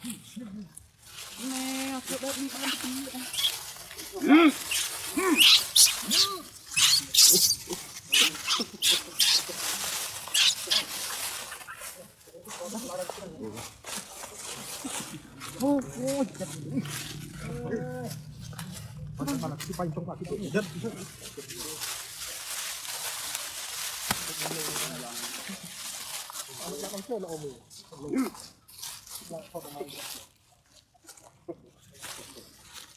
nè cứ đợi đi ăn tí ô ô mà là cái bánh trong quả cái chỗ rất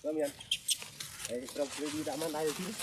Rồi miền, đấy, trong cái đi đã mang đây rồi chứ.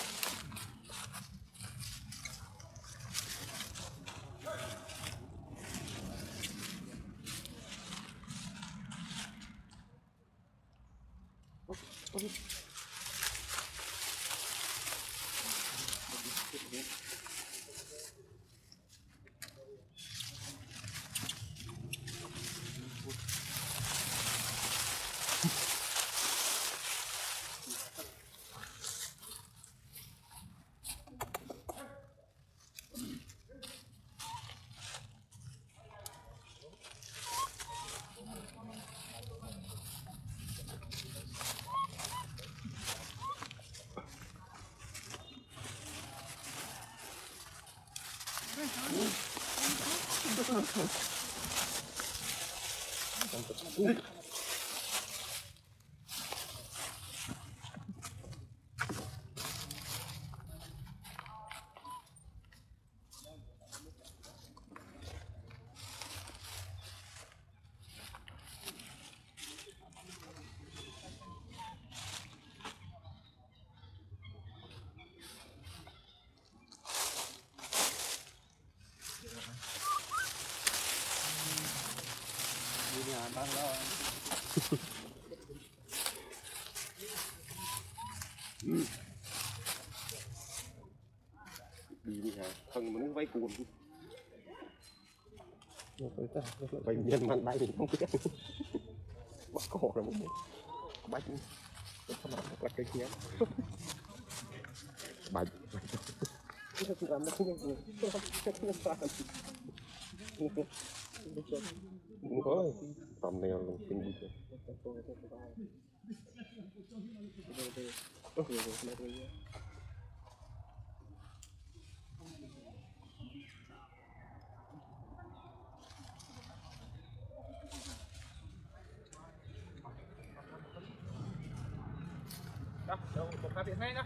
Đang lo. Đi hả? Thằng mình vay cuồng. Bệnh nhân mang đáy mình không biết. Bắt cổ rồi mình. Bách. Không là cái kia. Bạch. Nó cũng làm nó không không có tầm này là kinh dị đâu một phát hiện ngay đó.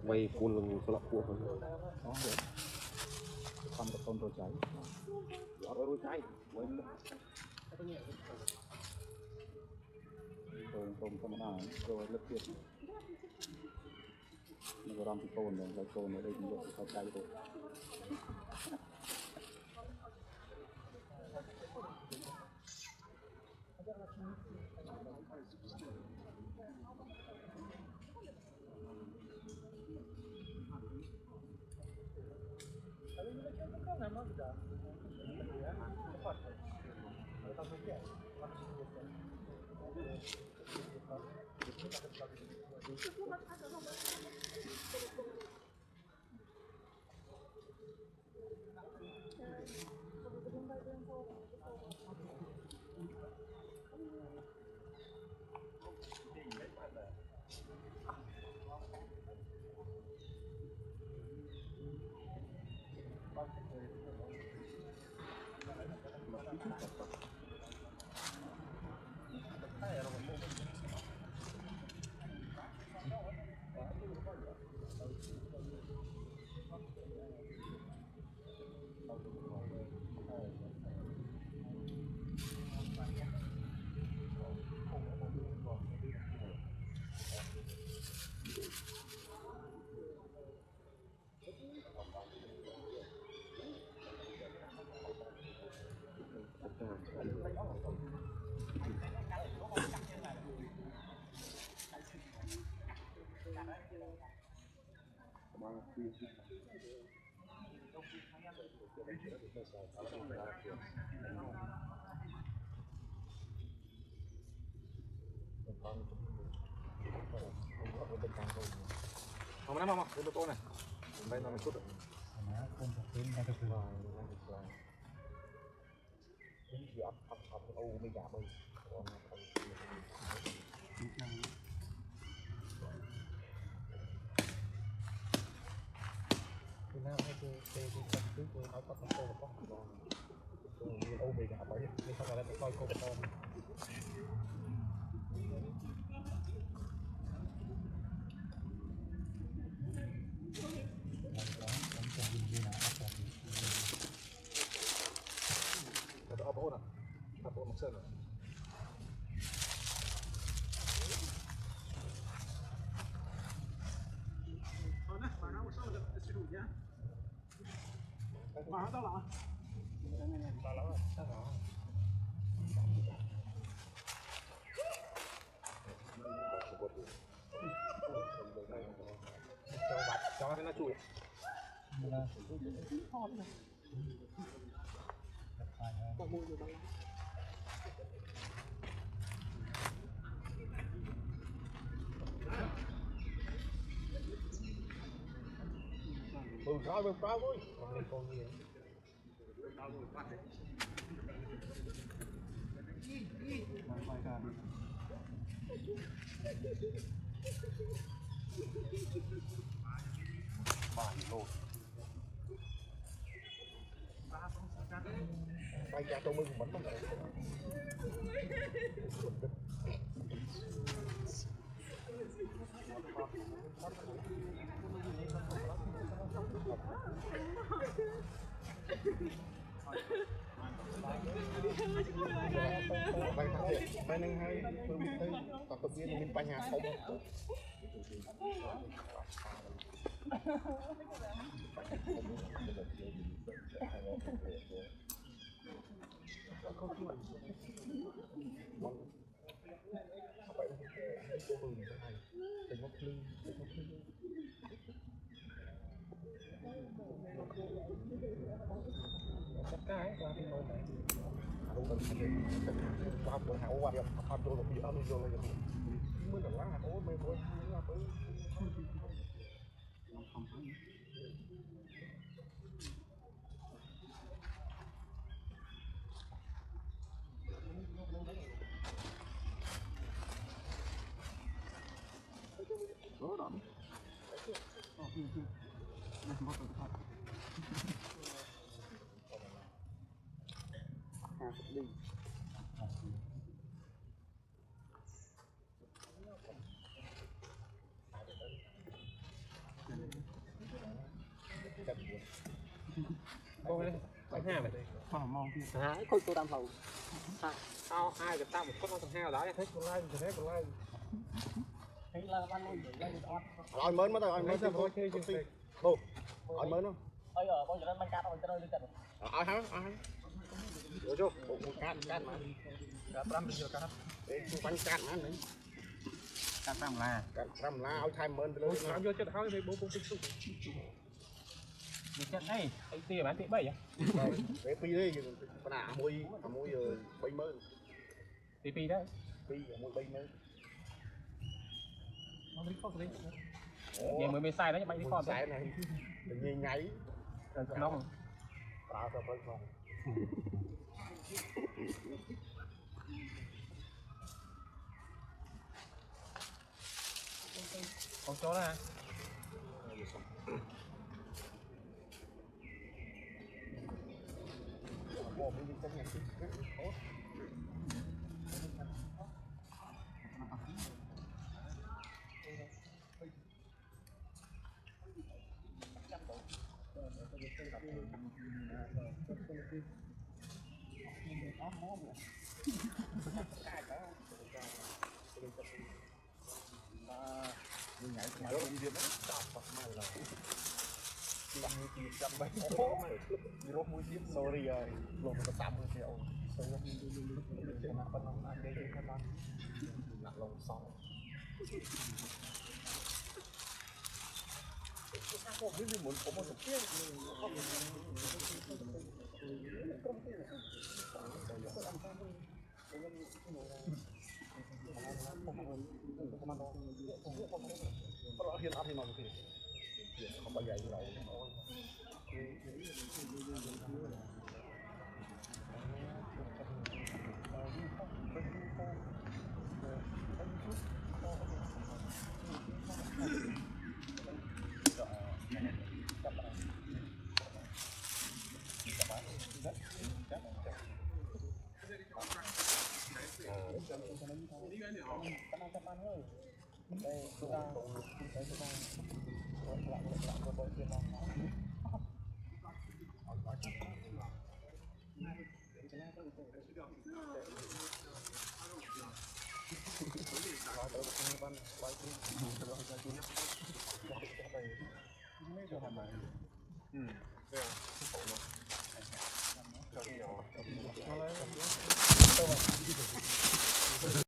Quay cuốn lưng có lọc cuộn hơn. Con có con rô cháy. Rô cháy. Tôm không nào rồi lấp tiệt. Nó có làm cái cồn này, cái cồn ở đây cũng được phải cháy rồi. không nắm không tôi này đây là một chút không có tiếng hay được rồi thì ấp u bây giờ bây thì nào hay cái tập thứ của nó có con tôm có ô bây giờ bởi vì không phải là coi con tôm ấp ôn à ấp ôn một sơn rồi mà tao lọ cho cái nó chui rồi vui còn lên con gì bay ra tôi mừng vẫn không được bay năng hay tôi biết thấy tập tập viên mình bay nhà không cái qua cái nồi này qua buổi hậu qua đi học tôi bị ở luôn rồi mới là quá ố mấy buổi là tới đó đó đi cô đây bánh hà này mong kia hả khôi tôi đam hầu ao ai được tao một con thằng heo đó nhá thấy con lai thấy con lai thấy là ăn luôn lấy được ăn rồi mới mới rồi mới thôi chơi chơi bố rồi mới nó bây giờ bao giờ lên bánh cá rồi cho nó đi ai hả rồi chú một cát mà cả trăm giờ cả để bánh cát mà này cả trăm lá ao thay mới luôn làm vô cho tháo đi bố cũng xúc đi chết đây anh tia bán tia bảy à để pi đi con nào mui bay mới pi đấy pi mui bay mới nó đi con đi giờ mới sai đấy bay đi con sai này đừng nháy nó tạo ra với con con chó đó hả bộ mình trong nhà tốt nhảy rồi đi đó chọc mà là làm như kia chậm bay đi rốt mũi tiếp sorry rồi lột nó tạm rồi thì ông chơi mà phần ông ăn đây cái con nặng lòng xong ผมไม่เหมือนผมมาเที่ยวเราเห็นอาทิตย์นอนสิเขาไปใหญ่ที่เรา